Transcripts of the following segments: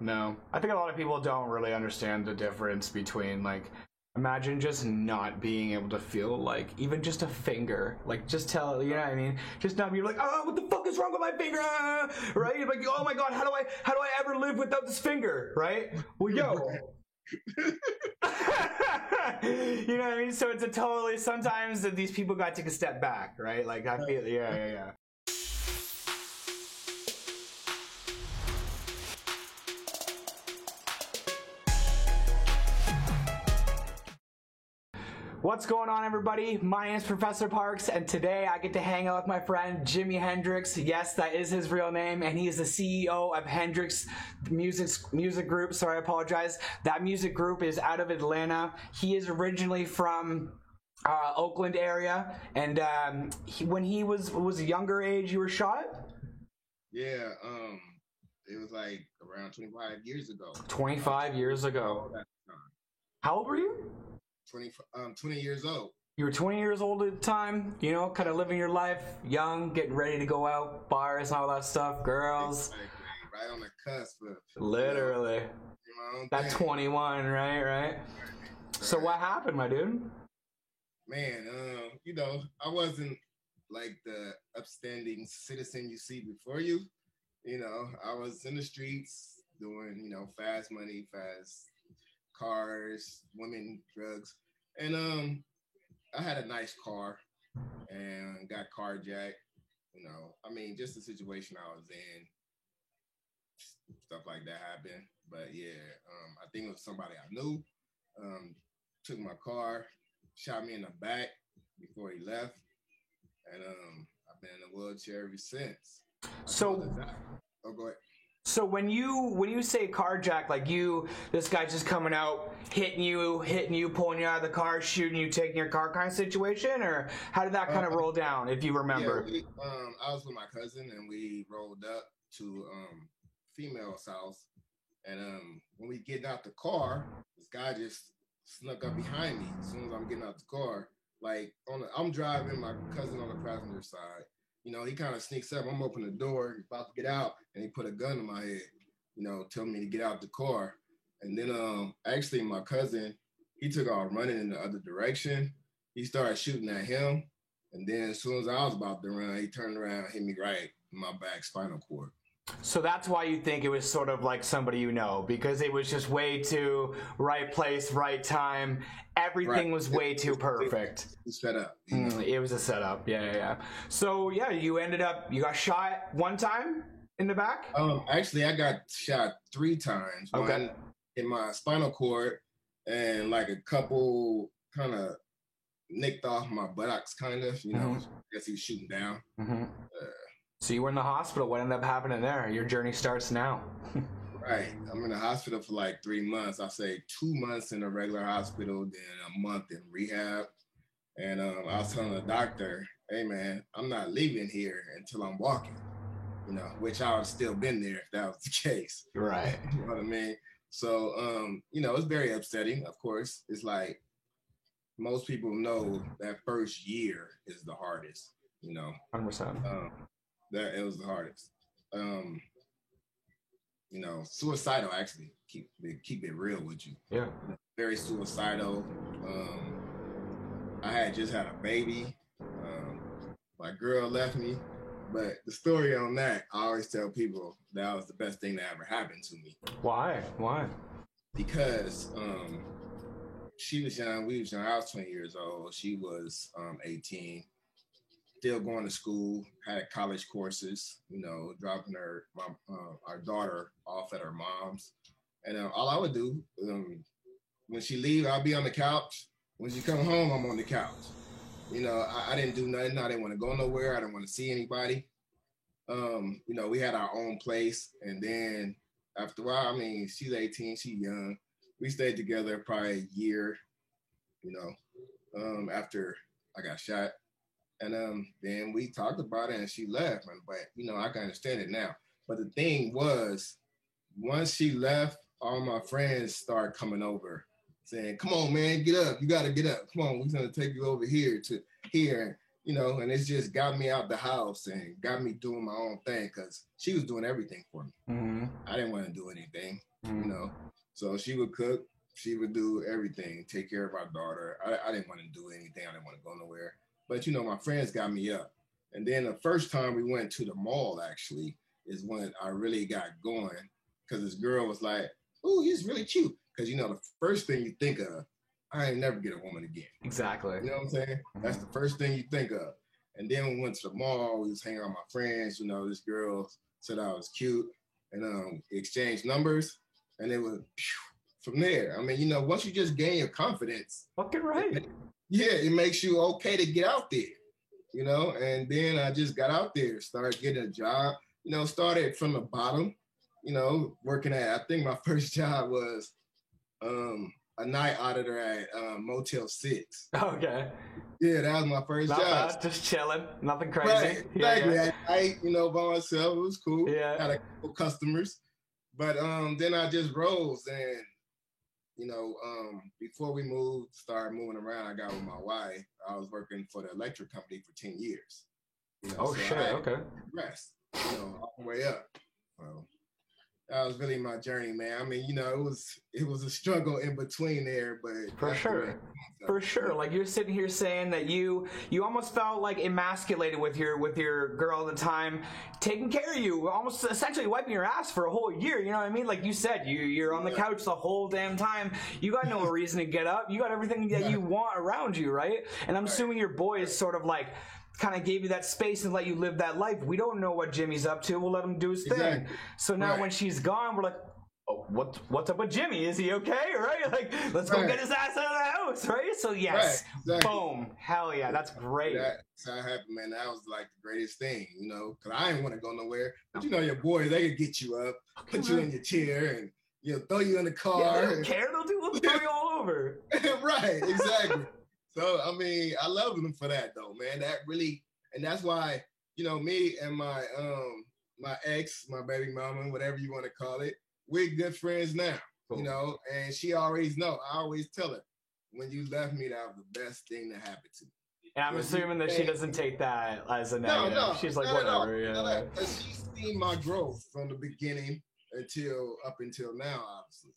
No. I think a lot of people don't really understand the difference between, like, imagine just not being able to feel, like, even just a finger. Like, just tell, you know what I mean? Just not be like, oh, what the fuck is wrong with my finger? Right? Like, oh my god, how do I ever live without this finger? Right? Well, yo. You know what I mean? So it's a totally, sometimes these people got to take a step back, right? Like, I feel, yeah. What's going on, everybody? My name is Professor Parks, and today I get to hang out with my friend Jimi Hendrix. Yes, that is his real name, and he is the CEO of Hendrix Music Group. Sorry, I apologize. That music group is out of Atlanta. He is originally from Oakland area, and when he was a younger age, you were shot? Yeah, it was like around 25 years ago. 25 years ago. How old were you? 20 years old. You were 20 years old at the time, you know, kind of living your life, young, getting ready to go out, bars, all that stuff, girls. Exactly. Right on the cusp of, literally. You know, that 21, right? So what happened, my dude? Man, you know, I wasn't like the upstanding citizen you see before you. You know, I was in the streets doing, you know, fast money, fast cars, women, drugs, and I had a nice car and got carjacked. You know, I mean, just the situation I was in, stuff like that happened. But yeah, I think it was somebody I knew. Took my car, shot me in the back before he left, and I've been in a wheelchair ever since. So, oh, go ahead. So when you say carjack, like this guy's just coming out, hitting you, pulling you out of the car, shooting you, taking your car kind of situation, or how did that kind of roll down, if you remember? Yeah, I was with my cousin and we rolled up to female's house, and when we getting out the car, this guy just snuck up behind me. As soon as I'm getting out the car, like I'm driving, my cousin on the passenger side. You know, he kind of sneaks up. I'm opening the door, about to get out, and he put a gun in my head, you know, telling me to get out the car. And then actually my cousin, he took off running in the other direction. He started shooting at him. And then as soon as I was about to run, he turned around and hit me right in my back spinal cord. So that's why you think it was sort of like somebody you know, because it was just way too right place, right time. Everything was way too perfect. It was set up. It was a setup. Yeah. So yeah, you got shot one time in the back? Actually, I got shot 3 times. Okay. One in my spinal cord, and like a couple kind of nicked off my buttocks, kind of. You know, I guess he was shooting down. So you were in the hospital. What ended up happening there? Your journey starts now. Right. I'm in the hospital for like 3 months. I say 2 months in a regular hospital, then a month in rehab. And I was telling the doctor, hey man, I'm not leaving here until I'm walking, you know, which I would have still been there if that was the case. Right. You know what I mean? So, you know, it's very upsetting, of course. It's like most people know that first year is the hardest, you know. 100%. That it was the hardest. You know, suicidal, actually. Keep it real with you. Yeah. Very suicidal. I had just had a baby. My girl left me. But the story on that, I always tell people that was the best thing that ever happened to me. Why? Because she was young, we was young. I was 20 years old. She was 18. Still going to school, had college courses, you know, dropping our daughter off at her mom's. And all I would do, when she leave, I'll be on the couch. When she come home, I'm on the couch. You know, I didn't do nothing. I didn't want to go nowhere. I didn't want to see anybody. You know, we had our own place. And then after a while, I mean, she's 18, she's young. We stayed together probably a year, you know, after I got shot. And then we talked about it and she left. But, you know, I can understand it now. But the thing was, once she left, all my friends started coming over saying, come on, man, get up. You got to get up. Come on, we're going to take you over here to here. you know, and it's just got me out the house and got me doing my own thing because she was doing everything for me. Mm-hmm. I didn't want to do anything, you know. So she would cook, she would do everything, take care of our daughter. I didn't want to do anything. I didn't want to go nowhere. But, you know, my friends got me up. And then the first time we went to the mall, actually, is when I really got going because this girl was like, oh, he's really cute. Because, you know, the first thing you think of, I ain't never get a woman again. Exactly. You know what I'm saying? Mm-hmm. That's the first thing you think of. And then when we went to the mall, we was hanging out with my friends. You know, this girl said I was cute and exchanged numbers. And it was from there. I mean, you know, once you just gain your confidence. Fucking right. It makes you okay to get out there, you know? And then I just got out there, started getting a job, you know, started from the bottom, you know, working at, I think my first job was a night auditor at Motel 6. Okay. Yeah, that was my first job. Bad, just chilling, nothing crazy. Right, exactly. At night, you know, by myself, it was cool. Yeah. Had a couple customers. But then I just rose and, you know, before we started moving around, I got with my wife. I was working for the electric company for 10 years. You know, oh, so shit, okay. Rest, you know, all the way up. So that was really my journey, man. I mean, you know, it was a struggle in between there, but for sure. For sure. Like you're sitting here saying that you almost felt like emasculated with your girl at the time, taking care of you, almost essentially wiping your ass for a whole year. You know what I mean? Like you said, you're on the couch the whole damn time. You got no reason to get up. You got everything that you want around you, right? And I'm assuming your boy is sort of like kind of gave you that space and let you live that life. We don't know what Jimmy's up to. We'll let him do his thing. So now when she's gone, we're like, oh, what's up with Jimmy? Is he okay? Right? Like, let's go get his ass out of the house, right? So yes, boom, hell yeah, that's great. That's how it happened, man. That was like the greatest thing, you know, because I didn't want to go nowhere. But you know, your boys, they could get you up, put you in your chair, and you know, throw you in the car. Yeah, they don't care. They'll throw you all over. Right, exactly. So, I mean, I love them for that, though, man. That really, and that's why, you know, me and my my ex, my baby mama, whatever you want to call it, we're good friends now, you know, and she always know. I always tell her, when you left me, that was the best thing that happened to me. And I'm assuming that she doesn't take that as a negative. No, she's like, whatever. Yeah. She's seen my growth from the beginning up until now, obviously.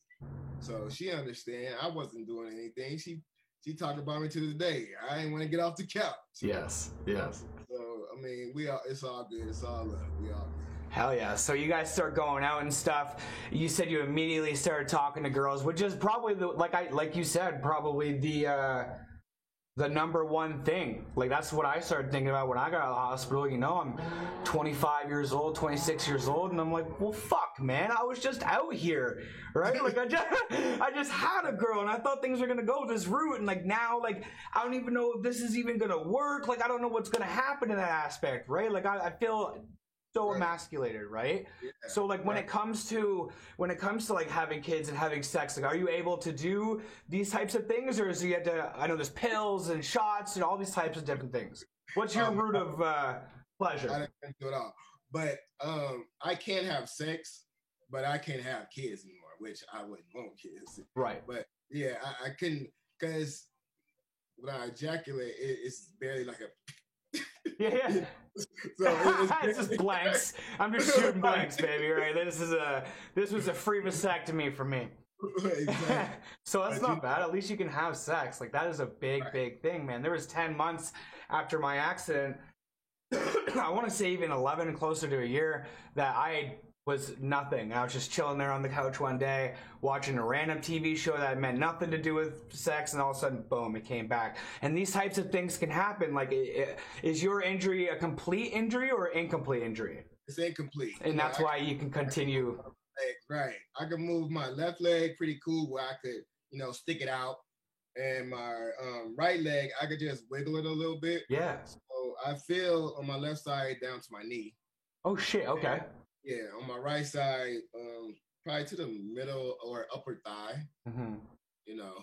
So she understand. I wasn't doing anything. She talked about me to this day. I ain't want to get off the couch. Yes. So I mean, it's all good. It's all love. We all good. Hell yeah. So you guys start going out and stuff. You said you immediately started talking to girls, which is probably like you said, probably the number one thing. Like that's what I started thinking about when I got out of the hospital. You know, I'm 25 years old, 26 years old, and I'm like, well, fuck, man, I was just out here, right? Like I just had a girl, and I thought things were gonna go this route, and like now, like I don't even know if this is even gonna work. Like I don't know what's gonna happen in that aspect, right? Like I feel so emasculated, right? Yeah, so like when it comes to like having kids and having sex, like are you able to do these types of things, or is you have to? I know there's pills and shots and all these types of different things. What's your route of pleasure? I didn't do it all, but I can have sex, but I can't have kids anymore, which I wouldn't want kids. Right. But yeah, I couldn't, because when I ejaculate, it's barely like a. Yeah. So it's just blanks. I'm just shooting blanks, baby. Right? This was a free vasectomy for me. Exactly. So that's not bad. At least you can have sex. Like that is a big thing, man. There was 10 months after my accident. I want to say even 11, closer to a year, that I was nothing. I was just chilling there on the couch one day, watching a random TV show that meant nothing to do with sex, and all of a sudden, boom, it came back. And these types of things can happen. Like, is your injury a complete injury or incomplete injury? It's incomplete. And that's why you can continue. Right. I can move my left leg pretty cool where I could, you know, stick it out. And my right leg, I could just wiggle it a little bit. Yeah. So I feel on my left side down to my knee. Oh, shit. Okay. Yeah, on my right side, probably to the middle or upper thigh, you know.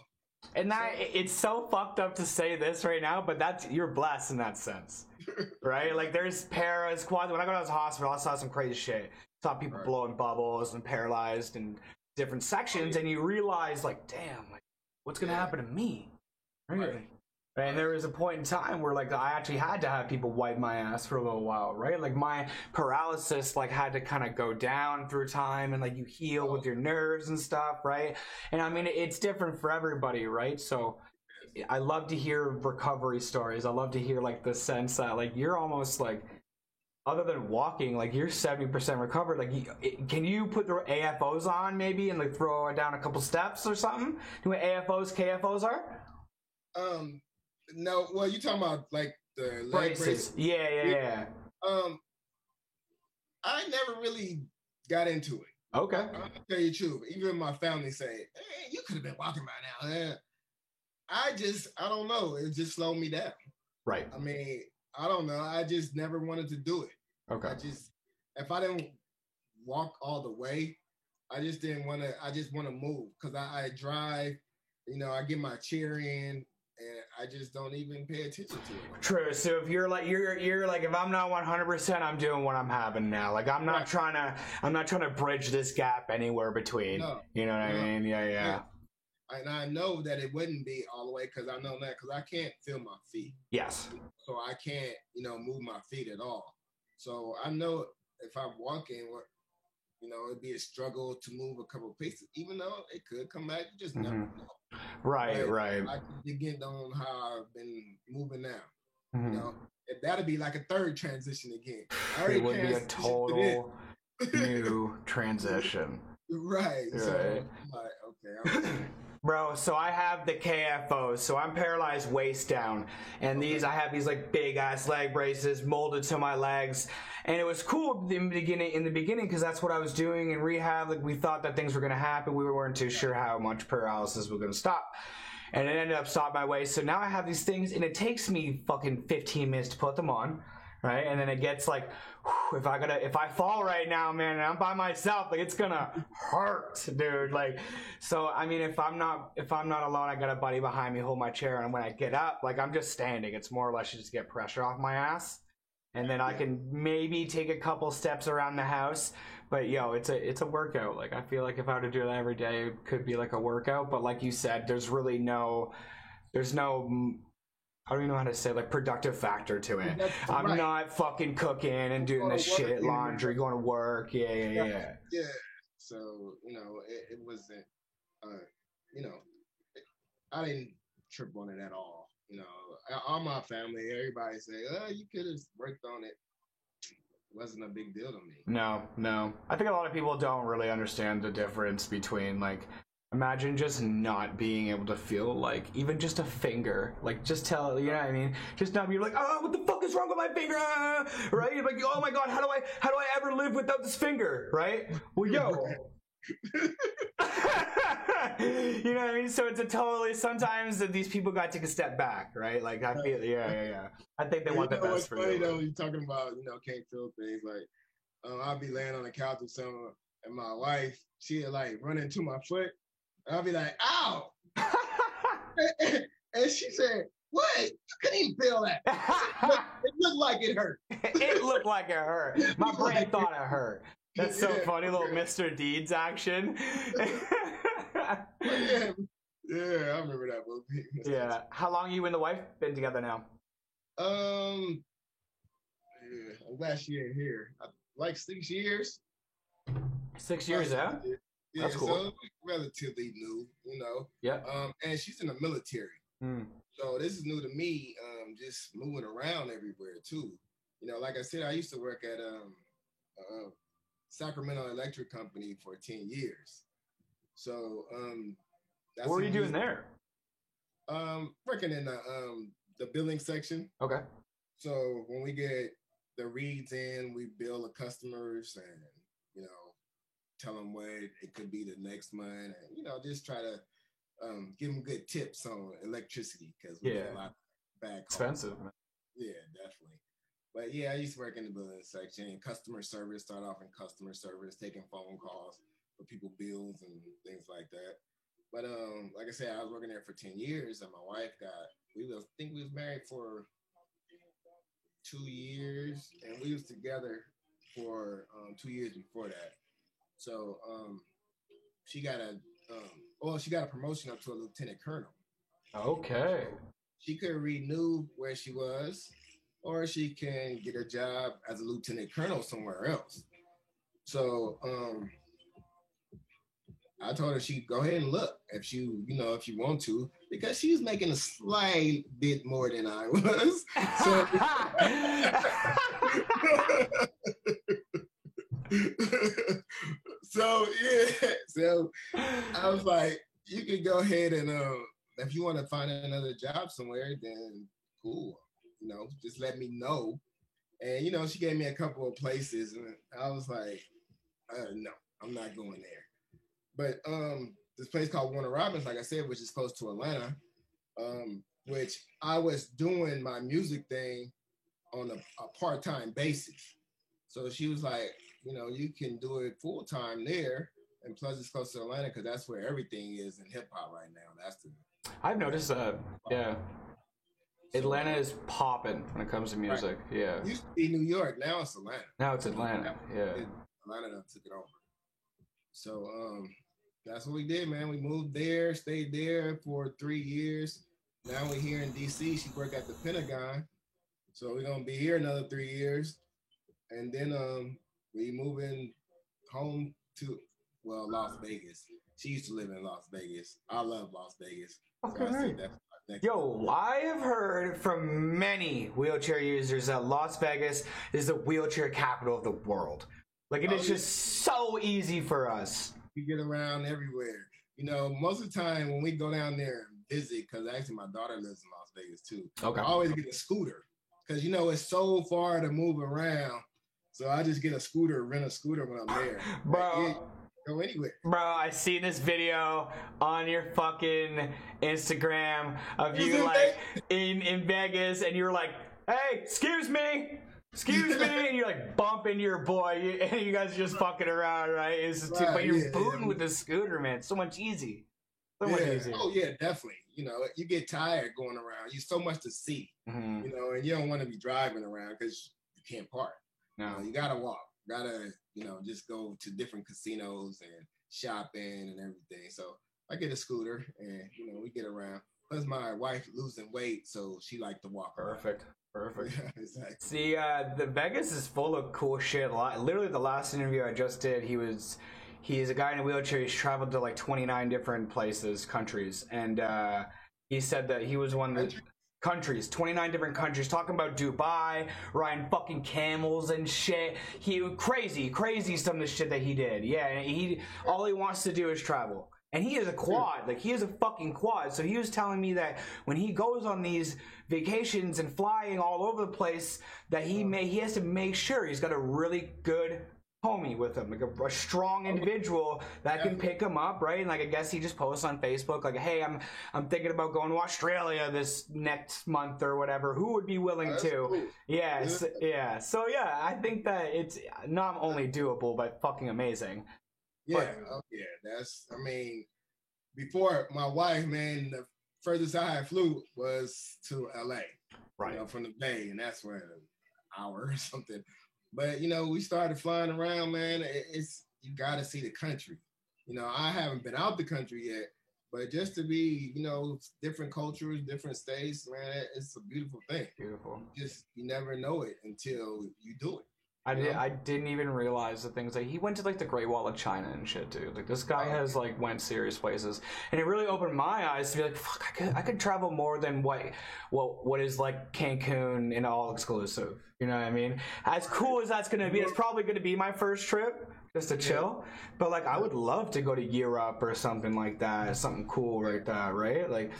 And that it's so fucked up to say this right now, but you're blessed in that sense, right? Like there's paras, quads. When I go to the hospital, I saw some crazy shit. Saw people blowing bubbles and paralyzed in different sections, and you realize, like, damn, like, what's gonna happen to me? Right? And there was a point in time where like I actually had to have people wipe my ass for a little while, right? Like my paralysis like had to kind of go down through time, and like you heal with your nerves and stuff, right? And I mean it's different for everybody, right? So I love to hear recovery stories. I love to hear like the sense that like you're almost like, other than walking, like you're 70% recovered. Like, can you put the AFOs on maybe and like throw down a couple steps or something? Do you know what AFOs, KFOs are? No, well, you talking about like the leg Braces. braces? Yeah. I never really got into it. Okay. I'll tell you the truth. Even my family say, hey, you could have been walking by now. I don't know. It just slowed me down. Right. I mean, I don't know. I just never wanted to do it. Okay. If I didn't walk all the way, I just didn't want to. I just want to move because I drive. You know, I get my chair in, and I just don't even pay attention to it. True. So if you're like if I'm not 100%, I'm doing what I'm having now. Like I'm not trying to bridge this gap anywhere between. No, you know what I mean? Yeah. And I know that it wouldn't be all the way because I know that because I can't feel my feet. Yes. So I can't, move my feet at all. So I know if I'm walking, it'd be a struggle to move a couple of paces, even though it could come back. You just never know. Right. I can begin on how I've been moving now. That'd be like a third transition again. It would be a total new transition. Right. So I'm like, okay. Bro, so I have the KFOs, so I'm paralyzed waist down, and I have these like big ass leg braces molded to my legs, and it was cool in the beginning because that's what I was doing in rehab. Like we thought that things were gonna happen, we weren't too sure how much paralysis was gonna stop, and it ended up stopping my waist. So now I have these things, and it takes me fucking 15 minutes to put them on. Right, and then it gets like, if I fall right now, man, and I'm by myself, like it's gonna hurt, dude. Like, so I mean, if I'm not alone, I got a buddy behind me hold my chair, and when I get up, like I'm just standing. It's more or less just get pressure off my ass, and then I can maybe take a couple steps around the house. But it's a workout. Like I feel like if I were to do it every day, it could be like a workout. But like you said, there's no I don't even know how to say like productive factor to it. I'm not fucking cooking and doing this shit, laundry, going to work. Yeah. So it wasn't. I didn't trip on it at all. All my family, everybody say, "Oh, you could have worked on it." It wasn't a big deal to me. No. I think a lot of people don't really understand the difference between like. Imagine just not being able to feel like even just a finger, like just tell, you know what I mean? Just not be like, oh, what the fuck is wrong with my finger? Right? Like, oh my God, how do I ever live without this finger? Right? Well, you know what I mean? So it's sometimes these people got to take a step back, right? Like I feel, yeah. I think they want the best for you. Funny though, you're talking about, can't feel things like, I'll be laying on the couch or something, and my wife, she'll like run into my foot. I'll be like, ow! And she said, what? You couldn't even feel that. It looked like it hurt. It looked like it hurt. My brain thought it hurt. That's so funny, little Mr. Deeds action. Yeah, I remember that movie. Yeah. How long you and the wife been together now? I'm glad she ain't here. Like 6 years. 6 years, yeah? Yeah, that's cool. So relatively new, Yeah. And she's in the military. Mm. So this is new to me, just moving around everywhere too. Like I said, I used to work at Sacramento Electric Company for 10 years. So what were you doing there? Working in the billing section. Okay. So when we get the reads in, we bill the customers and tell them what it could be the next month, and just try to give them good tips on electricity because we get a lot back. Expensive. Yeah, definitely. But yeah, I used to work in the billing section, customer service. Start off in customer service, taking phone calls for people bills and things like that. But like I said, I was working there for 10 years, and my wife we was married for 2 years, and we was together for 2 years before that. So she got a promotion up to a lieutenant colonel. Okay. she could renew where she was, or she can get a job as a lieutenant colonel somewhere else. So I told her she go ahead and look if if you want to, because she's making a slight bit more than I was. So, so yeah, so I was like, you can go ahead and if you want to find another job somewhere, then cool. Just let me know. And she gave me a couple of places, and I was like, no, I'm not going there. But this place called Warner Robins, like I said, which is close to Atlanta, which I was doing my music thing on a part-time basis. So she was like, you can do it full-time there, and plus it's close to Atlanta because that's where everything is in hip-hop right now. I've noticed that, yeah. Atlanta is popping when it comes to music, right. Yeah. It used to be New York, now it's Atlanta. Now it's Atlanta, yeah. Atlanta took it over. So that's what we did, man. We moved there, stayed there for 3 years. Now we're here in DC. She worked at the Pentagon. So we're gonna be here another 3 years. And then we moving home to Las Vegas. She used to live in Las Vegas. I love Las Vegas. Okay. So yo, I have heard from many wheelchair users that Las Vegas is the wheelchair capital of the world. Like it is just so easy for us. We get around everywhere. Most of the time when we go down there and visit, because actually my daughter lives in Las Vegas too. Okay. I always get a scooter because it's so far to move around. So I just get a scooter, rent a scooter when I'm there. Bro. Go anywhere. Bro, I seen this video on your fucking Instagram of you like in Vegas, and you're like, hey, excuse me, and you're like bumping your boy, and you guys are just fucking around, right? It's just but you're booting with the scooter, man. It's so much easy. So much easier. Oh yeah, definitely. You get tired going around. You so much to see, and you don't want to be driving around because you can't park. No, you gotta walk. Gotta just go to different casinos and shopping and everything. So I get a scooter and we get around. Plus my wife losing weight, so she like to walk Perfect. around. Exactly. See, the Vegas is full of cool shit. Literally the last interview I just did, he's a guy in a wheelchair. He's traveled to like 29 different countries, and he said that he was one of the countries, 29 different countries, talking about Dubai, riding fucking camels and shit. Crazy some of the shit that he did. Yeah, and all he wants to do is travel. And he is a quad, like he is a fucking quad. So he was telling me that when he goes on these vacations and flying all over the place, that he has to make sure he's got a really good homie with him, like a strong individual that can pick him up, right? And like I guess he just posts on Facebook like, hey, I'm thinking about going to Australia this next month or whatever. Who would be willing to? Cool. Yes, yeah. So yeah, I think that it's not only doable but fucking amazing. Yeah, before my wife, man, the furthest I flew was to LA, right? From the Bay, and that's where an hour or something. But we started flying around, man. You got to see the country. I haven't been out the country yet, but just to be, different cultures, different states, man, it's a beautiful thing. Beautiful. You never know it until you do it. I didn't even realize the things like he went to like the Great Wall of China and shit, dude. Like this guy has like went serious places, and it really opened my eyes to be like, fuck, I could travel more than what is like Cancun and all exclusive. You know what I mean? As cool as that's gonna be, it's probably gonna be my first trip just to chill. But like, I would love to go to Europe or something like that, something cool like that, right? Like.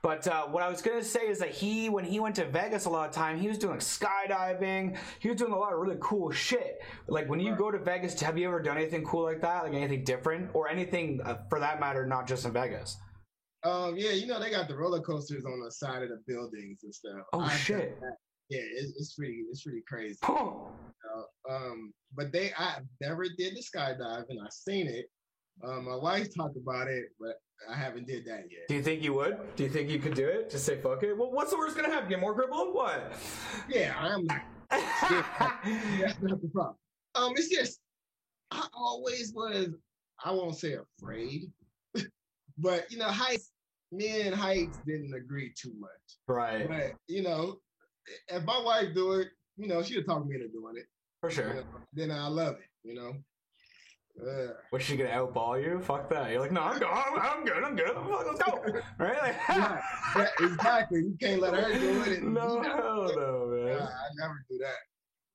But what I was going to say is that when he went to Vegas a lot of time, he was doing skydiving. He was doing a lot of really cool shit. Like when you go to Vegas, have you ever done anything cool like that? Like anything different or anything for that matter, not just in Vegas? Yeah, they got the roller coasters on the side of the buildings and stuff. Oh, shit. Yeah, it's pretty crazy. But I never did the skydiving. I've seen it. My wife talked about it, but I haven't did that yet. Do you think you would? Do you think you could do it? Just say fuck it. Well, what's the worst gonna happen? Get more crippled? What? Yeah, I'm not. That's not the problem. It's just I always was. I won't say afraid, but heights. me and heights didn't agree too much. Right. But if my wife do it, she'll talk me into doing it. For sure. Then I love it, Was she gonna outball you? Fuck that. You're like, no, I'm good. Let's go. Right? Yeah, exactly. You can't let her do it. No, man. I never do that.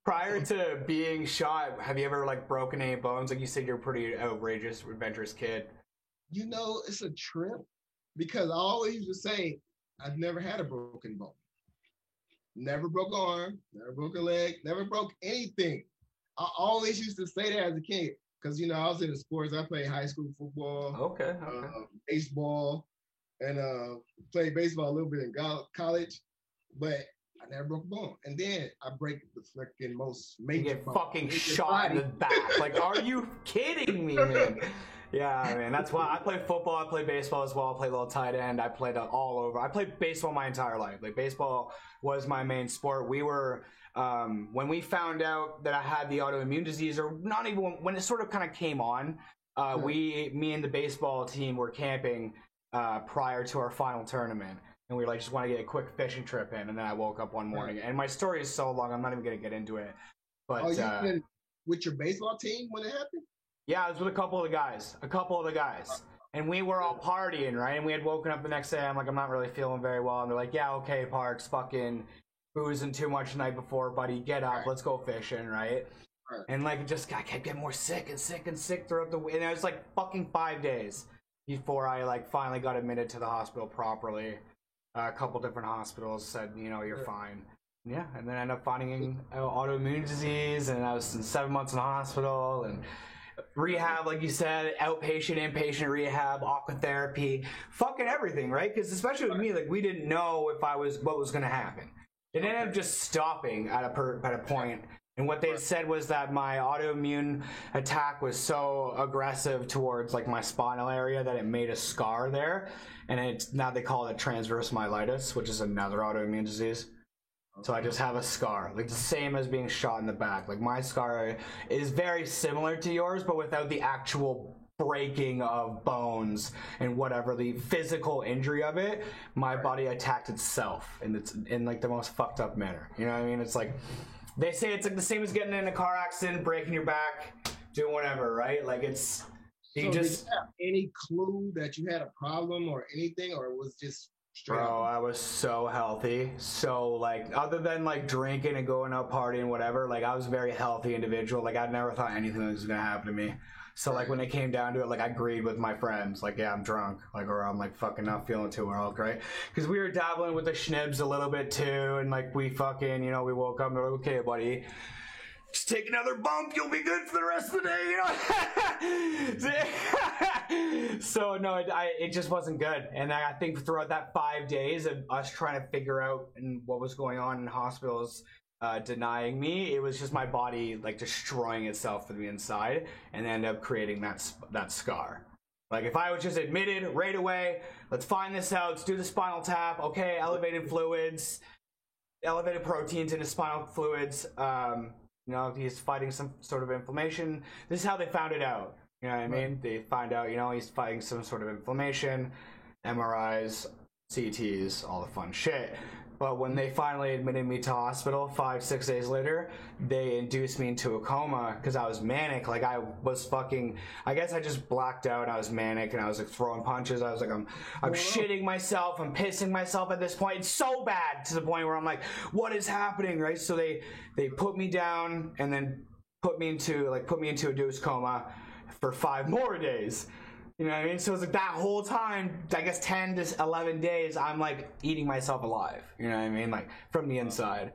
Prior to being shot, have you ever like broken any bones? Like you said, you're a pretty outrageous, adventurous kid. It's a trip because I always used to say I've never had a broken bone. Never broke an arm, never broke a leg, never broke anything. I always used to say that as a kid because, I was into sports. I played high school football, okay. Baseball, and played baseball a little bit in college, but I never broke a bone. And then I break the freaking most major. You get fucking shot in the back. Like, are you kidding me, man? Yeah, man, that's why I play football. I play baseball as well. I play a little tight end. I played all over. I played baseball my entire life. Like, baseball was my main sport. We were, when we found out that I had the autoimmune disease, or not even when it sort of kind of came on, me and the baseball team were camping prior to our final tournament. And we were like, just want to get a quick fishing trip in. And then I woke up one morning. And my story is so long, I'm not even going to get into it. But you been with your baseball team when it happened? Yeah, I was with a couple of the guys. And we were all partying, right? And we had woken up the next day. I'm like, I'm not really feeling very well. And they're like, yeah, okay, Parks, fucking boozing too much the night before, buddy. Get up, let's go fishing, right? And like, I kept getting more sick throughout the week. And it was like fucking 5 days before I like finally got admitted to the hospital properly. A couple different hospitals said, you're fine. Yeah, and then I ended up finding autoimmune disease, and I was in 7 months in the hospital, and rehab, like you said, outpatient, inpatient rehab, aquatherapy, fucking everything, right? Because especially with me, like, we didn't know what was going to happen. It ended up just stopping at a point. And what they said was that my autoimmune attack was so aggressive towards like my spinal area that it made a scar there. And now they call it transverse myelitis, which is another autoimmune disease. So I just have a scar, like the same as being shot in the back. Like my scar is very similar to yours, but without the actual breaking of bones and whatever the physical injury of it. My body attacked itself, and it's in like the most fucked up manner. You know what I mean? It's like they say it's like the same as getting in a car accident, breaking your back, doing whatever, right? Like it's did you have any clue that you had a problem or anything, or it was just straight Bro, up? I was so healthy. So, like, other than, like, drinking and going out partying, whatever, like, I was a very healthy individual. Like, I never thought anything was going to happen to me. So, like, when it came down to it, like, I agreed with my friends. Like, yeah, I'm drunk. Like, or I'm, like, fucking not feeling too well, right? Because we were dabbling with the schnibs a little bit, too. And, like, we fucking, we woke up and we're like, okay, buddy. Just take another bump, you'll be good for the rest of the day, So no, it just wasn't good. And I think throughout that 5 days of us trying to figure out what was going on in hospitals, denying me, it was just my body like destroying itself from the inside, and ended up creating that scar. Like if I was just admitted right away, let's find this out, let's do the spinal tap, okay, elevated proteins into spinal fluids, if he's fighting some sort of inflammation. This is how they found it out. You know what I mean? They find out, he's fighting some sort of inflammation, MRIs, CTs, all the fun shit. But when they finally admitted me to hospital 5-6 days later, they induced me into a coma because I was manic. Like I guess I just blacked out. I was manic and I was like throwing punches. I was like, I'm shitting myself. I'm pissing myself at this point. It's so bad to the point where I'm like, what is happening? Right. So they put me down and then put me into a induced coma for 5 more days. You know what I mean? So it's like that whole time, I guess 10 to 11 days, I'm like eating myself alive. You know what I mean? Like from the inside,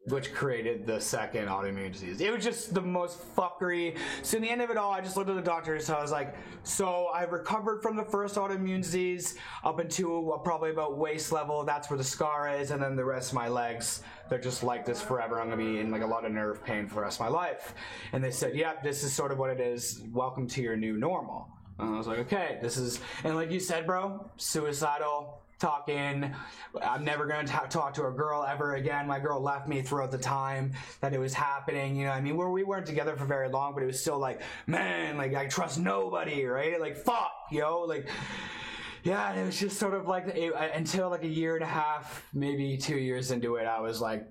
which created the second autoimmune disease. It was just the most fuckery. So in the end of it all, I just looked at the doctor. So I was like, so I recovered from the first autoimmune disease up into probably about waist level. That's where the scar is. And then the rest of my legs, they're just like this forever. I'm going to be in like a lot of nerve pain for the rest of my life. And they said, yep, this is sort of what it is. Welcome to your new normal. And I was like, okay, and like you said, bro, suicidal, talking, I'm never going to talk to a girl ever again. My girl left me throughout the time that it was happening, you know what I mean? We weren't together for very long, but it was still like, man, like, I trust nobody, right? Like, fuck, like, yeah, and it was just sort of like until like a year and a half, maybe 2 years into it, I was like,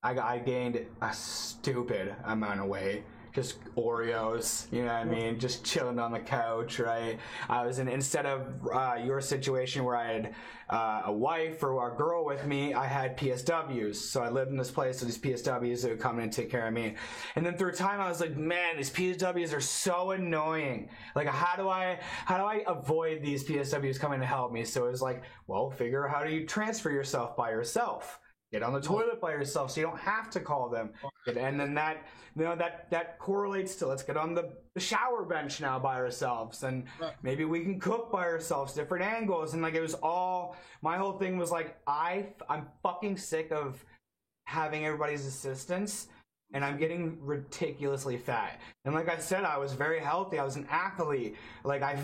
I gained a stupid amount of weight. Just Oreos, you know what I mean? Just chilling on the couch, right? I was instead of your situation where I had a wife or a girl with me, I had PSWs. So I lived in this place with these PSWs that would come in and take care of me. And then through time, I was like, man, these PSWs are so annoying. Like, how do I avoid these PSWs coming to help me? So it was like, well, figure out how do you transfer yourself by yourself. Get on the toilet by yourself so you don't have to call them. And then that, you know, that correlates to let's get on the shower bench now by ourselves. And maybe we can cook by ourselves, different angles. And like, it was all, my whole thing was like, I'm fucking sick of having everybody's assistance. And I'm getting ridiculously fat. And like I said, I was very healthy. I was an athlete. Like I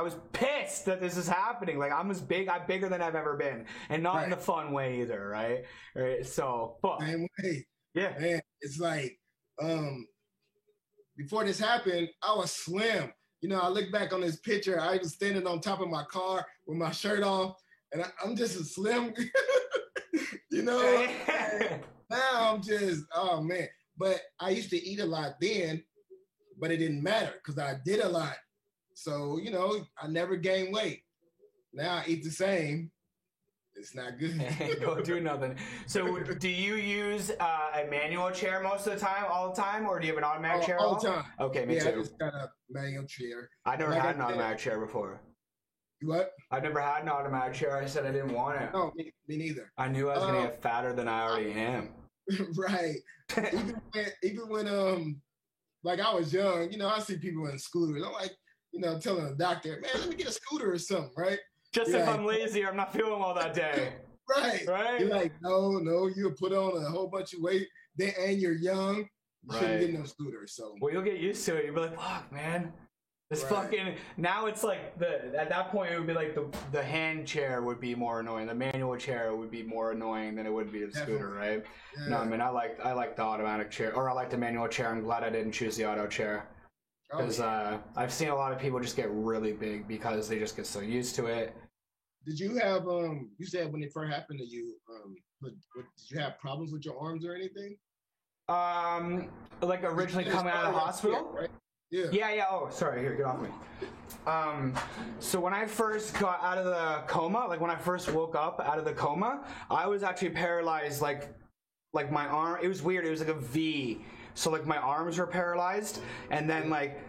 was pissed that this is happening. Like I'm bigger than I've ever been. And not in the fun way either, right? So, fuck. Same way. Yeah. Man, it's like, before this happened, I was slim. You know, I look back on this picture, I was standing on top of my car with my shirt off, and I'm just a slim, you know? Now I'm just, oh man. But I used to eat a lot then, but it didn't matter because I did a lot. So, you know, I never gained weight. Now I eat the same. It's not good. Don't do nothing. So do you use a manual chair most of the time, all the time, or do you have an automatic chair? All the time. Okay, me too. I just got a manual chair. I never had an automatic chair before. What? I've never had an automatic chair. I said I didn't want it. No, me neither. I knew I was going to get fatter than I already am. Right. even when like I was young, you know, I see people in scooters. I'm like, you know, telling the doctor, man, let me get a scooter or something, right? Just if I'm lazy or I'm not feeling well that day. Right. Right. You're like, no, you put on a whole bunch of weight, and you're young, you shouldn't get no scooter. So well, you'll get used to it. You'll be like, fuck, man. This fucking, now it's like, at that point, it would be like the hand chair would be more annoying. The manual chair would be more annoying than it would be the scooter, right? Yeah. No, I mean, I like the automatic chair, or I like the manual chair. I'm glad I didn't choose the auto chair. Because I've seen a lot of people just get really big because they just get so used to it. Did you have, you said when it first happened to you, did you have problems with your arms or anything? Like originally coming out of the hospital? Right? Yeah. Oh, sorry. Here, get off me. So when I first got out of the coma, like when I first woke up out of the coma, I was actually paralyzed, like my arm. It was weird. It was like a V. So like my arms were paralyzed, and then like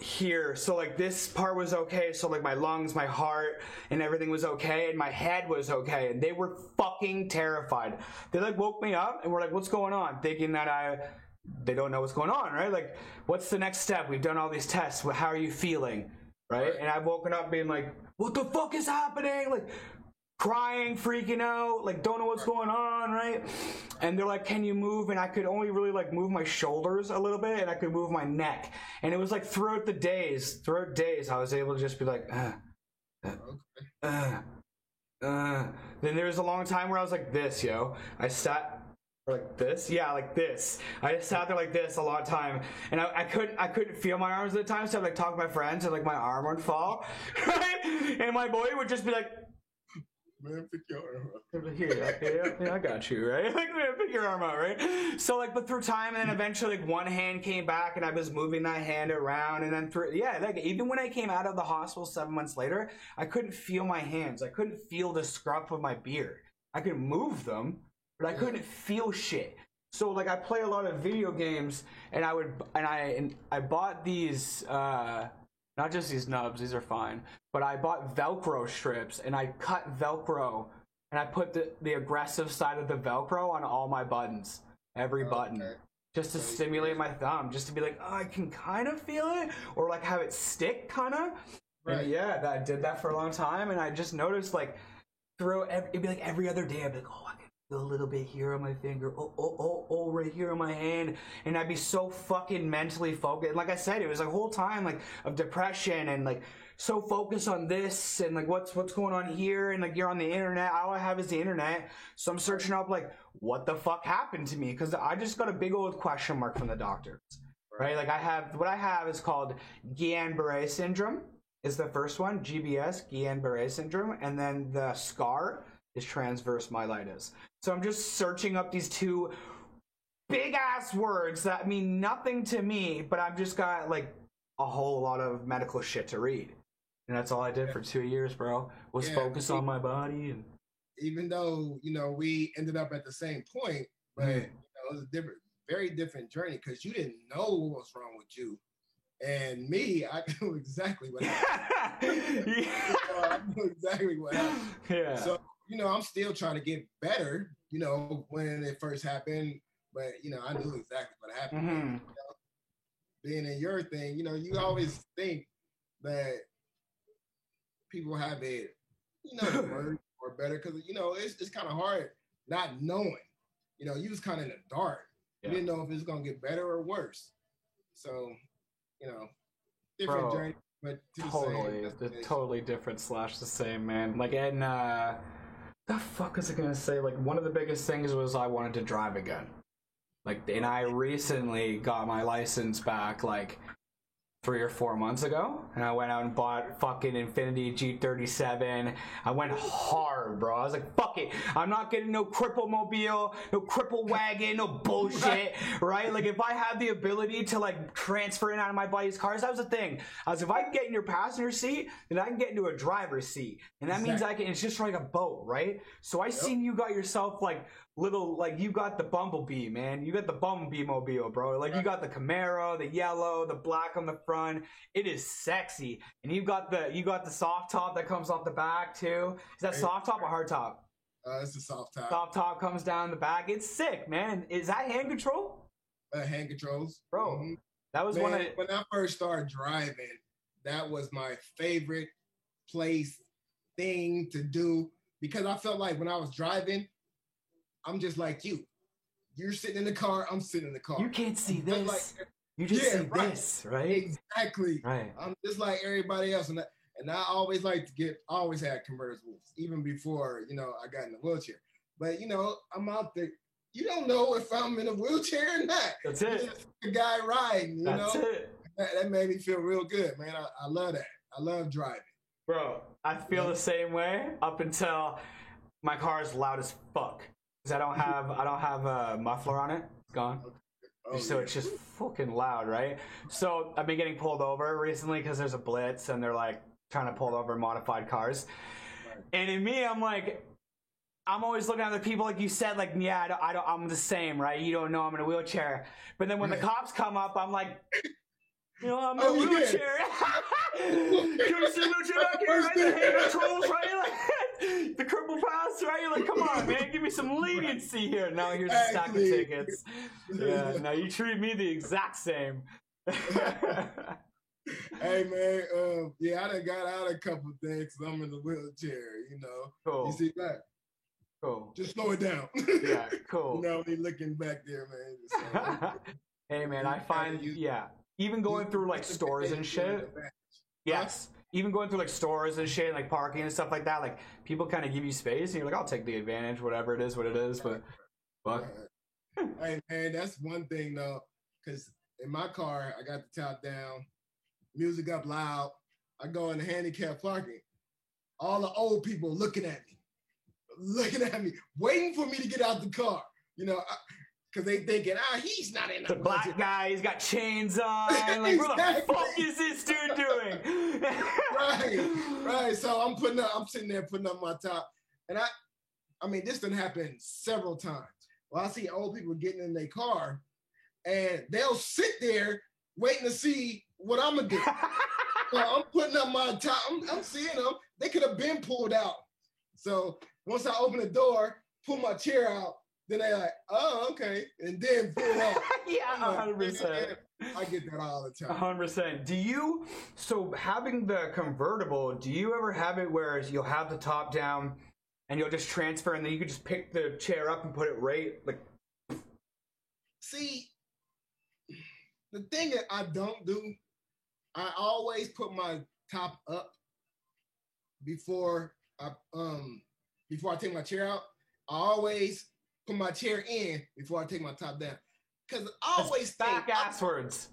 here. So like this part was okay. So like my lungs, my heart, and everything was okay, and my head was okay. And they were fucking terrified. They like woke me up and were like, "What's going on?" Thinking that they don't know what's going on, right? Like, what's the next step? We've done all these tests. How are you feeling? Right? And I've woken up being like, what the fuck is happening? Like, crying, freaking out, like, don't know what's going on, right? And they're like, can you move? And I could only really, like, move my shoulders a little bit, and I could move my neck. And it was like throughout days, I was able to just be like, Then there was a long time where I was like this, yo. I sat like this, like this. I just sat there like this a lot of time, and I couldn't feel my arms at the time, so I'd like talk to my friends, and like my arm would fall, right? And my boy would just be like, "Man, pick your arm up." Here, yeah, I got you, right? Like, man, pick your arm out, right? So like, but through time, and then eventually, like one hand came back, and I was moving that hand around, and then like even when I came out of the hospital 7 months later, I couldn't feel my hands. I couldn't feel the scruff of my beard. I could move them, but I couldn't feel shit. So like I play a lot of video games, and I bought these not just these nubs, these are fine, but I bought Velcro strips, and I cut Velcro, and I put the aggressive side of the Velcro on all my buttons, every button, just to stimulate my thumb, just to be like, oh, I can kind of feel it, or like have it stick kind of. Right. And I did that for a long time, and I just noticed like it'd be like every other day I'd be like, oh, I can feel a little bit here on my finger, oh, right here on my hand, and I'd be so fucking mentally focused. Like I said, it was like a whole time like of depression and like so focused on this and like what's going on here, and like you're on the internet. All I have is the internet, so I'm searching up like what the fuck happened to me, because I just got a big old question mark from the doctors, right? Like what I have is called Guillain-Barré syndrome. is the first one, GBS, Guillain-Barré syndrome, and then the SCAR is transverse myelitis. So I'm just searching up these two big ass words that mean nothing to me, but I've just got like a whole lot of medical shit to read. And that's all I did for 2 years, bro. Was focus on my body. And even though, we ended up at the same point, but it was a very different journey because you didn't know what was wrong with you. And me, I knew exactly what happened. I knew exactly what happened. Yeah. So, I'm still trying to get better, when it first happened. But, I knew exactly what happened. Mm-hmm. Being in your thing, you always think that people have it, worse or better because, it's kind of hard not knowing. You was kind of in the dark. You didn't know if it's going to get better or worse. So, different journey, but totally different / the same, man. Like, and the fuck is it gonna say? Like, one of the biggest things was I wanted to drive again. Like, and I recently got my license back, like 3 or 4 months ago, and I went out and bought fucking Infiniti G37. I went hard, bro. I was like, fuck it. I'm not getting no cripple mobile, no cripple wagon, no bullshit, right? Like, if I have the ability to, like, transfer in out of my buddy's cars, that was the thing. I was, if I can get in your passenger seat, then I can get into a driver's seat. And that means I can, it's just like a boat, right? So I seen you got yourself, like, little, like, you got the Bumblebee, man. You got the Bumblebee mobile, bro. Like, you got the Camaro, the yellow, the black on the front. It is sexy. And you got the soft top that comes off the back too. Is that soft top or hard top? It's a soft top. Soft top comes down the back. It's sick, man. Is that hand control? Hand controls, bro. Mm-hmm. That was when I first started driving. That was my favorite thing to do because I felt like when I was driving, I'm just like you. You're sitting in the car. I'm sitting in the car. You can't see this. Like, you just see this, right? Exactly. Right. I'm just like everybody else, and I always always had convertibles, even before I got in the wheelchair. But I'm out there. You don't know if I'm in a wheelchair or not. That's it. Just a guy riding. That's it. That made me feel real good, man. I love that. I love driving. Bro, I feel the same way up until my car is loud as fuck. Because I don't have a muffler on it. It's gone. So it's just fucking loud, right? So I've been getting pulled over recently because there's a blitz and they're like trying to pull over modified cars. Right. And in me, I'm like, I'm always looking at other people, like you said, like, yeah, I'm the same, right? You don't know I'm in a wheelchair. But then when the cops come up, I'm like, I'm in a wheelchair. Can you see wheelchair back here, right? The hand controls, right? Like, the cripple pass, right? You're like, come on, man, give me some leniency here. Now here's a stack of tickets. Yeah, now you treat me the exact same. Hey, man, I done got out a couple things. I'm in the wheelchair, Cool. You see that? Cool. Just slow it down. Yeah, cool. Me looking back there, man. Hey, man, I find, even going through, like, stores and shit. Yes. Even going through, like, stores and shit, like, parking and stuff like that, like, people kind of give you space, and you're like, I'll take the advantage, whatever it is, what it is, but. Hey, man, that's one thing, though, because in my car, I got the top down, music up loud. I go in the handicap parking. All the old people looking at me, waiting for me to get out the car, because they thinking, he's not in the black guy. He's got chains on. Like, what the fuck is this dude doing? right. So I'm sitting there putting up my top, and I mean, this done happen several times. Well, I see old people getting in their car, and they'll sit there waiting to see what I'm gonna do. So I'm putting up my top. I'm seeing them. They could have been pulled out. So once I open the door, pull my chair out. Then they're like, oh, okay. And then pull off. Yeah, 100%. I get that all the time. 100%. So having the convertible, do you ever have it where you'll have the top down and you'll just transfer and then you can just pick the chair up and put it right? Like, see, the thing that I don't do, I always put my top up before I take my chair out. I always put my chair in before I take my top down. Because I always think back asswards.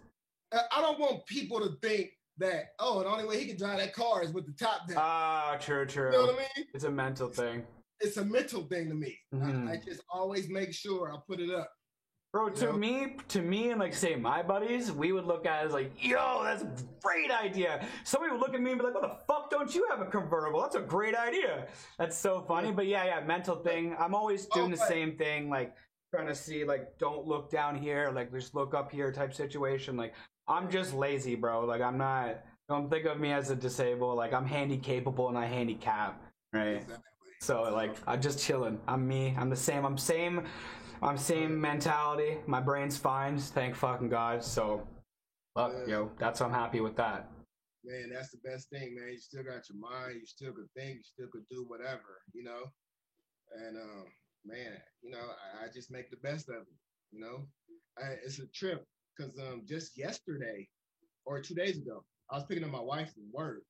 I don't want people to think that, oh, the only way he can drive that car is with the top down. Ah, true. You know what I mean? It's a mental thing. It's a mental thing to me. Mhm. I just always make sure I put it up. Bro, to me, and like say my buddies, we would look at it as like, yo, that's a great idea. Somebody would look at me and be like, what the fuck don't you have a convertible? That's a great idea. That's so funny. But yeah, mental thing. I'm always doing the same thing, like trying to see, like, don't look down here, like just look up here type situation. Like, I'm just lazy, bro. Like, I'm not, don't think of me as a disabled. Like, I'm handy capable and I handicap, right? Exactly. So like, I'm just chilling. I'm me. I'm the same. I'm same mentality. My brain's fine. Thank fucking God. So, fuck, yo, that's I'm happy with that. Man, that's the best thing, man. You still got your mind. You still could think. You still could do whatever, you know. And man, you know, I just make the best of it. You know, it's a trip because just yesterday or 2 days ago, I was picking up my wife from work.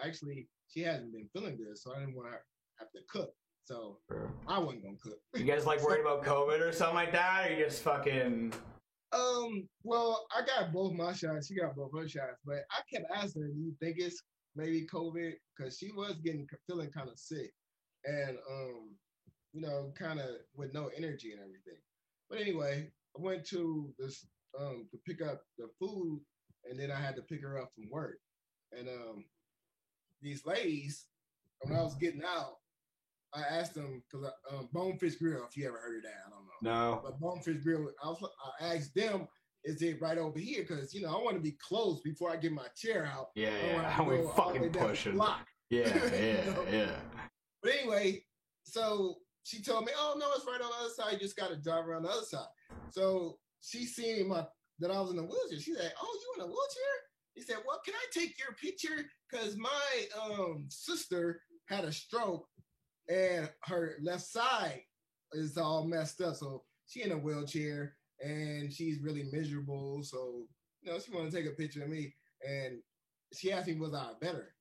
Actually, she hasn't been feeling good, so I didn't want to have to cook. So I wasn't gonna cook. You guys like worried about COVID or something like that, or you just fucking? Well, I got both my shots. She got both her shots, but I kept asking her, "Do you think it's maybe COVID?" Because she was feeling kind of sick, and you know, kind of with no energy and everything. But anyway, I went to this to pick up the food, and then I had to pick her up from work, and these ladies, when I was getting out, I asked them because Bonefish Grill, if you ever heard of that, I don't know. No. But Bonefish Grill, I asked them, is it right over here? Because, you know, I want to be close before I get my chair out. Yeah. We fucking pushing. Yeah. But anyway, so she told me, oh, no, it's right on the other side. You just got to drive around the other side. So she seen that I was in a wheelchair. She said, oh, you in a wheelchair? He said, well, can I take your picture? Because my sister had a stroke. And her left side is all messed up. So she in a wheelchair and she's really miserable. So, you know, she want to take a picture of me. And she asked me, was I better?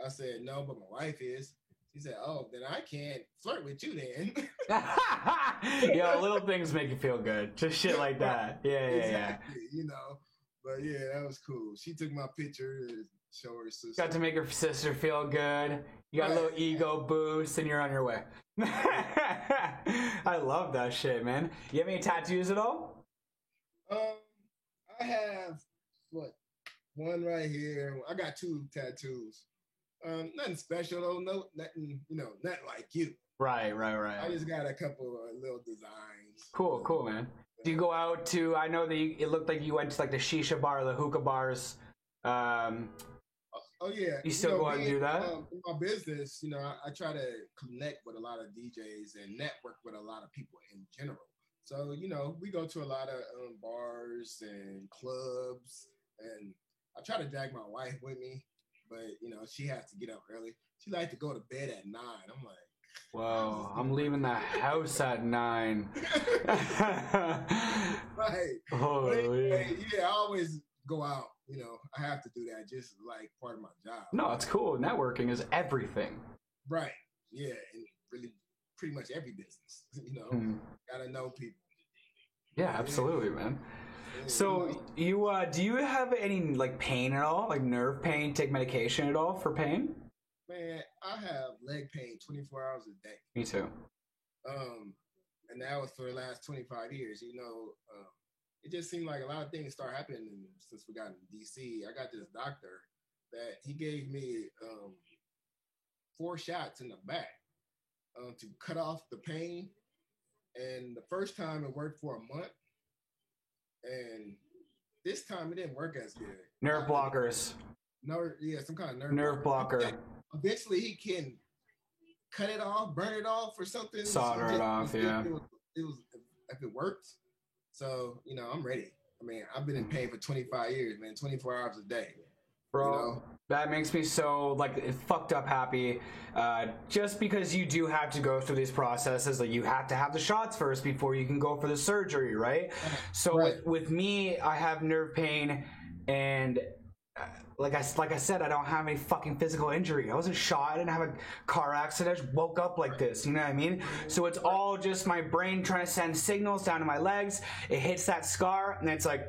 I said, no, but my wife is. She said, oh, then I can't flirt with you then. Yo, little things make you feel good. Just shit like that. Yeah. Exactly, you know. But yeah, that was cool. She took my picture and show her sister. Got to make her sister feel good. You got a little ego boost and you're on your way. I love that shit, man. You have any tattoos at all? I have one right here. I got 2 tattoos. Nothing special though. No, nothing. You know, nothing like you. Right. I just got a couple of little designs. Cool, man. Do you go out to? I know that it looked like you went to like the shisha bar, the hookah bars. Oh yeah. You still go out and do that? In my business, you know, I try to connect with a lot of DJs and network with a lot of people in general. So, you know, we go to a lot of bars and clubs, and I try to drag my wife with me, but you know, she has to get up early. She likes to go to bed at 9. I'm like, whoa, I'm leaving the house at 9. Right. Holy. Yeah, I always go out. You know, I have to do that, just like part of my job. No, it's cool. Networking is everything. Right. Yeah, and really, pretty much every business. You know, gotta know people. Yeah, absolutely, man. So you do you have any like pain at all, like nerve pain? Take medication at all for pain? Man, I have leg pain 24 hours a day. Me too. And that was for the last 25 years. You know, it just seemed like a lot of things started happening since we got in DC. I got this doctor that he gave me 4 shots in the back to cut off the pain. And the first time it worked for a month. And this time it didn't work as good. Nerve blockers. No, yeah, some kind of nerve blocker. Eventually he can cut it off, burn it off or something. Solder it off, yeah. It was if it works. So, you know, I'm ready. I mean, I've been in pain for 25 years, man, 24 hours a day. Bro, you know? That makes me so, like, fucked up happy. Just because you do have to go through these processes, like, you have to have the shots first before you can go for the surgery, right? So right. With me, I have nerve pain, and like I said, I don't have any fucking physical injury. I wasn't shot. I didn't have a car accident. I just woke up like this. You know what I mean? So it's all just my brain trying to send signals down to my legs. It hits that scar, and it's like,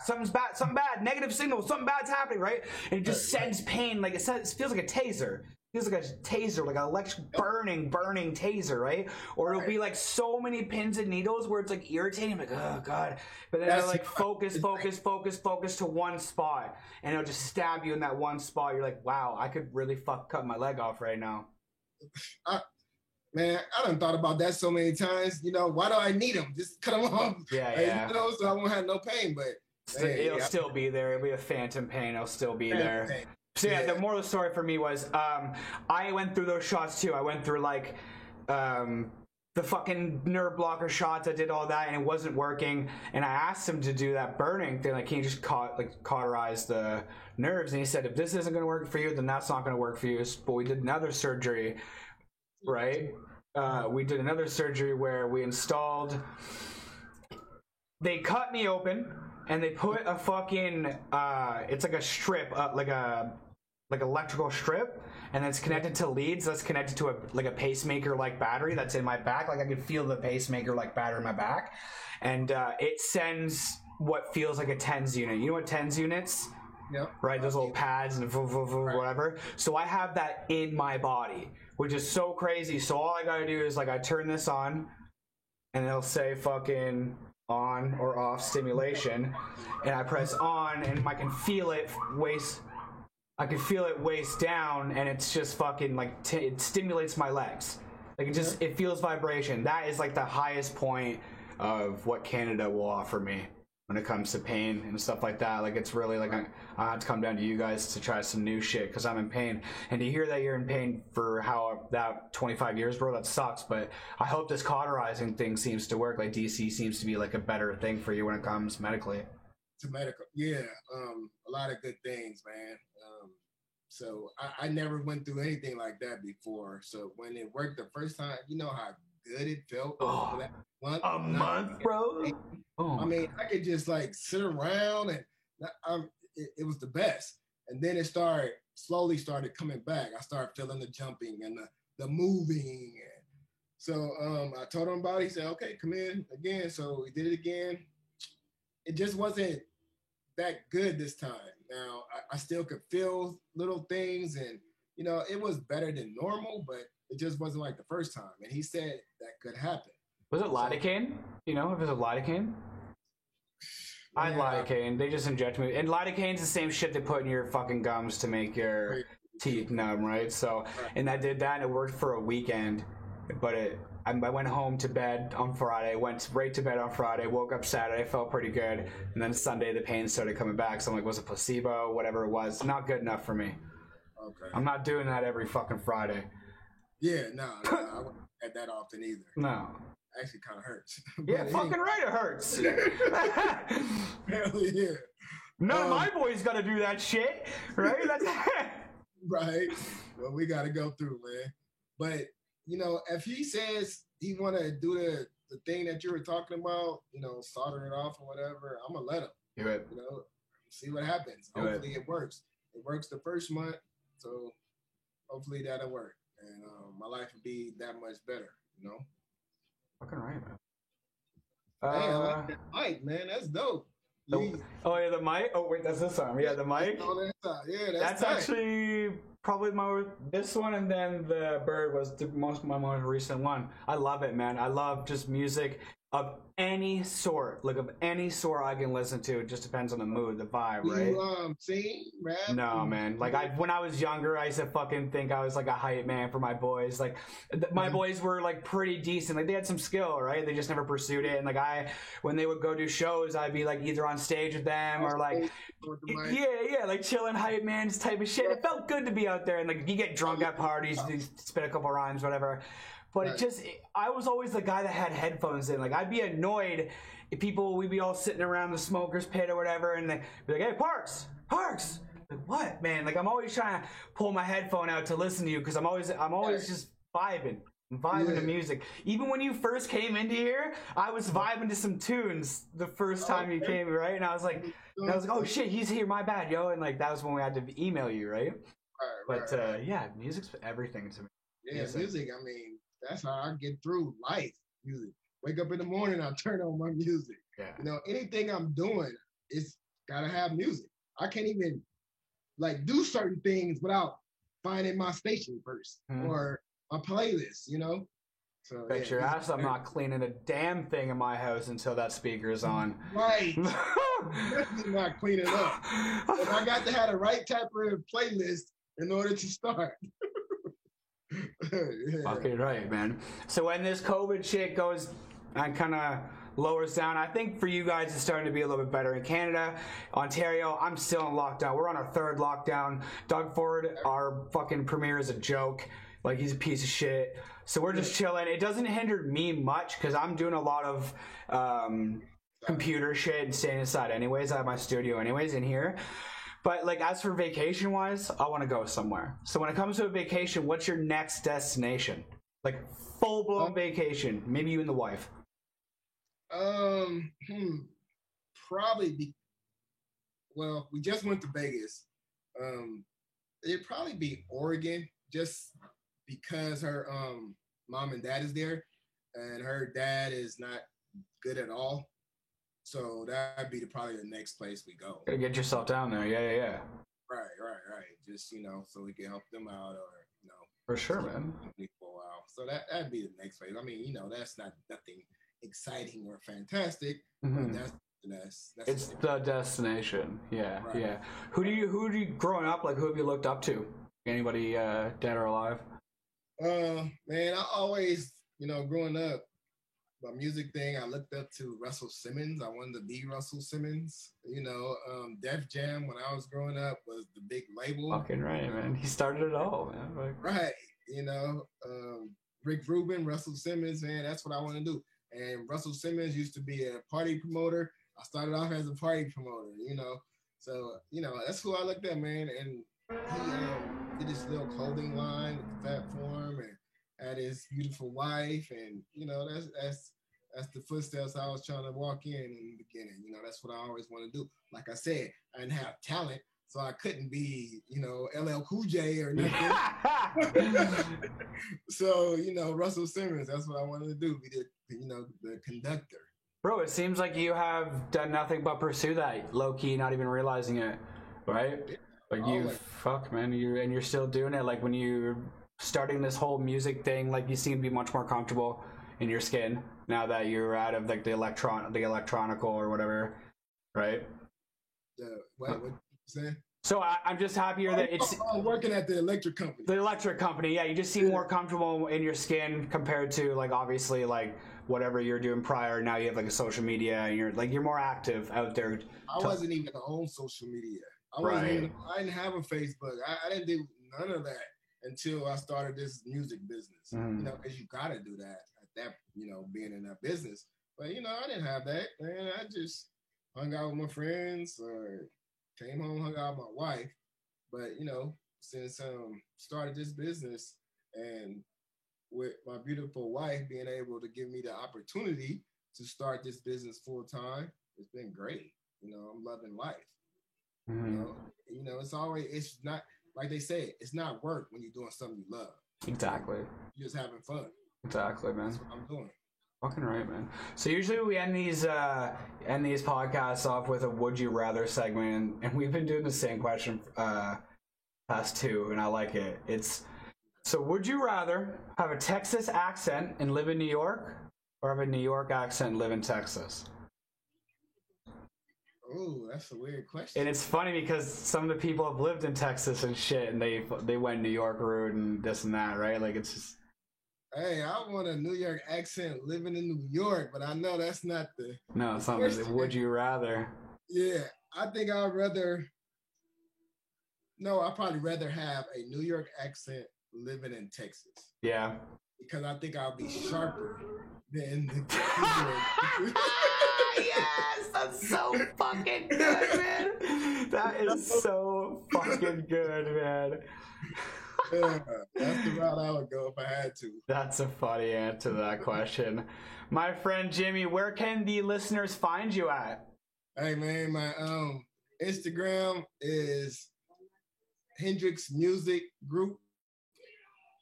something's bad, something bad, negative signal, something bad's happening, right? And it just sends pain, like it feels like a taser. It feels like a taser, like an electric burning taser, right? Or it'll be like so many pins and needles where it's like irritating. I'm like, oh god. But then it'll like focus to one spot, and it'll just stab you in that one spot. You're like, wow, I could really cut my leg off right now. Man, I done thought about that so many times. You know, why do I need them? Just cut them off. Yeah. You know, so I won't have no pain. But it'll still be there. It'll be a phantom pain. It'll still be there. Pain. So yeah, the moral of the story for me was, I went through those shots too. I went through like, the fucking nerve blocker shots. I did all that and it wasn't working. And I asked him to do that burning thing. Like, can you just cauterize the nerves? And he said, if this isn't going to work for you, then that's not going to work for you. But we did another surgery. Right? We did another surgery where we installed. They cut me open and they put a fucking. It's like a strip, like electrical strip, and it's connected to leads. That's connected to a pacemaker like battery that's in my back. Like I can feel the pacemaker like battery in my back, and it sends what feels like a TENS unit. You know what TENS units? Yep. Right, those little pads and whatever. So I have that in my body, which is so crazy. So all I gotta do is like I turn this on, and it'll say fucking on or off stimulation, and I press on, and I can feel it waist. I can feel it waist down, and it's just fucking like it stimulates my legs. Like it feels vibration. That is like the highest point of what Canada will offer me when it comes to pain and stuff like that. Like it's really like I have to come down to you guys to try some new shit because I'm in pain. And to hear that you're in pain for that 25 years, bro, that sucks. But I hope this cauterizing thing seems to work. Like DC seems to be like a better thing for you when it comes medically. To medical, yeah, a lot of good things, man. So I never went through anything like that before. So when it worked the first time, you know how good it felt for that month, bro. I mean, I could just like sit around and it was the best. And then it slowly started coming back. I started feeling the jumping and the moving. So I told him about it. He said, okay, come in again. So we did it again. It just wasn't that good this time. Now, I still could feel little things and, you know, it was better than normal, but it just wasn't like the first time. And he said that could happen. Was it lidocaine? You know, if it was a lidocaine? I had lidocaine. They just inject me. And lidocaine's the same shit they put in your fucking gums to make your teeth numb, right? So, and I did that and it worked for a weekend. But I went home to bed on Friday, went right to bed on Friday, woke up Saturday, felt pretty good. And then Sunday, the pain started coming back. So I'm like, was it placebo? Whatever it was. Not good enough for me. Okay. I'm not doing that every fucking Friday. Yeah, no, I wouldn't have that often either. No. Actually kind of hurts. Yeah, fucking right it hurts. Hell yeah. None of my boys got to do that shit, right? That's right. Well, we got to go through, man. But, you know, if he says he want to do the thing that you were talking about, you know, solder it off or whatever, I'm going to let him. Do it. You know, see what happens. Hopefully it works. It works the first month, so hopefully that'll work. And my life will be that much better, you know? Fucking right, man. Hey, I like that mic, man. That's dope. Oh, yeah, the mic? Oh, wait, that's this arm. Yeah, the mic? Yeah, that's actually probably this one, and then the bird was my most recent one. I love it, man. I love just music of any sort. Like, of any sort I can listen to. It just depends on the mood, the vibe, right? You sing, rap? No, man. Like, when I was younger, I used to fucking think I was like a hype man for my boys. Like, my boys were like pretty decent. Like, they had some skill, right? They just never pursued it. And like, when they would go do shows, I'd be like either on stage with them or like, yeah, like chilling hype man's type of shit. It felt good to be out there and like you get drunk at parties, you spit a couple rhymes, whatever. But I was always the guy that had headphones in. Like, I'd be annoyed if we'd be all sitting around the smoker's pit or whatever, and they'd be like, hey, Parks! Like, what, man? Like, I'm always trying to pull my headphone out to listen to you, because I'm always just vibing. I'm vibing to music. Even when you first came into here, I was vibing to some tunes the first time you came, right? And I was like, oh shit, he's here, my bad, yo. And like, that was when we had to email you, right? Yeah, music's everything to me. Yeah, music, I mean, that's how I get through life. Music. Wake up in the morning, I turn on my music. Yeah. You know, anything I'm doing, it's gotta have music. I can't even like do certain things without finding my station first or my playlist, you know? So Bet your ass I'm not cleaning a damn thing in my house until that speaker's on. Right. Definitely not cleaning up. And I got to have the right type of playlist in order to start. Yeah. Fucking right, man. So when this COVID shit goes and kind of lowers down, I think for you guys it's starting to be a little bit better. In Canada, Ontario, I'm still in lockdown. We're on our 3rd lockdown. Doug Ford, our fucking premier, is a joke. Like, he's a piece of shit. So we're just chilling. It doesn't hinder me much because I'm doing a lot of computer shit and staying inside anyways. I have my studio anyways in here. But like, as for vacation wise, I want to go somewhere. So when it comes to a vacation, what's your next destination? Like, full blown vacation. Maybe you and the wife. Probably well, we just went to Vegas. It'd probably be Oregon, just because her mom and dad is there, and her dad is not good at all. So that'd be probably the next place we go. Gotta get yourself down there, yeah. Right. Just so we can help them out, or for sure, man. For a while. So that'd be the next place. I mean, that's not nothing exciting or fantastic. But that's it's the destination. Yeah, right. Yeah. Who do you growing up, like, who have you looked up to? Anybody dead or alive? Man, I always, growing up, my music thing, I looked up to Russell Simmons. I wanted to be Russell Simmons. Def Jam, when I was growing up, was the big label. Fucking right, man. He started it all, man. Right. Rick Rubin, Russell Simmons, man, that's what I want to do. And Russell Simmons used to be a party promoter. I started off as a party promoter, So, that's who I looked at, man. And he did his little clothing line with the Fat Form and had his beautiful wife. And, that's the footsteps I was trying to walk in the beginning. That's what I always want to do. Like I said, I didn't have talent, so I couldn't be, LL Cool J or nothing. So, Russell Simmons, that's what I wanted to do. Be the conductor. Bro, it seems like you have done nothing but pursue that, low-key, not even realizing it, right? Yeah, like, man, you're still doing it. Like, when you're starting this whole music thing, like, you seem to be much more comfortable in your skin now that you're out of, like, the electronical or whatever, right? What you saying? So I'm just happier that it's working at the electric company. The electric company, yeah. You just seem more comfortable in your skin compared to, like, obviously, like, whatever you're doing prior. Now you have, like, a social media, and you're more active out there. I wasn't even on social media. I didn't have a Facebook. I didn't do none of that until I started this music business. Because you gotta do that at that, being in that business. But I didn't have that, man. I just hung out with my friends or came home, hung out with my wife. But, since started this business and with my beautiful wife being able to give me the opportunity to start this business full time, it's been great. I'm loving life. It's not, like they say, it's not work when you're doing something you love. Exactly. You're just having fun. Exactly, man. That's what I'm doing. Fucking right, man. So usually we end these podcasts off with a would you rather segment, and we've been doing the same question past two, and I like it. So would you rather have a Texas accent and live in New York, or have a New York accent and live in Texas? Oh, that's a weird question. And it's funny because some of the people have lived in Texas and shit, and they went New York route and this and that, right? Like, it's just. Hey, I want a New York accent living in New York, but I know that's not the. No, it's not. Would you rather? Yeah, I think I'd rather. No, I'd probably rather have a New York accent living in Texas. Yeah. Because I think I'll be sharper than the. Yes, that's so fucking good, man. That is so fucking good, man. Yeah, that's the route I would go if I had to. That's a funny answer to that question. My friend Jimmy, where can the listeners find you at? Hey, man, my Instagram is Hendrix Music Group.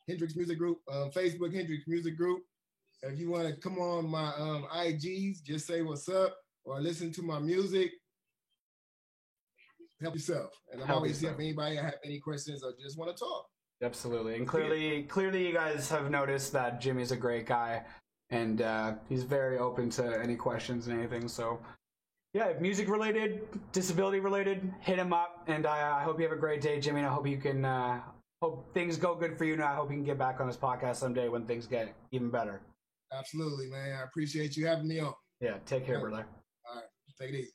Hendrix Music Group. Facebook, Hendrix Music Group. If you want to come on my IGs, just say what's up or listen to my music. help yourself. And I'm Help always here yourself. if anybody have any questions or just want to talk. Absolutely. And clearly you guys have noticed that Jimmy's a great guy, and he's very open to any questions and anything. So yeah, if music related, disability related, hit him up. And I hope you have a great day, Jimmy. And I hope you can hope things go good for you. And I hope you can get back on this podcast someday when things get even better. Absolutely, man. I appreciate you having me on. Yeah, take care, brother. All right, take it easy.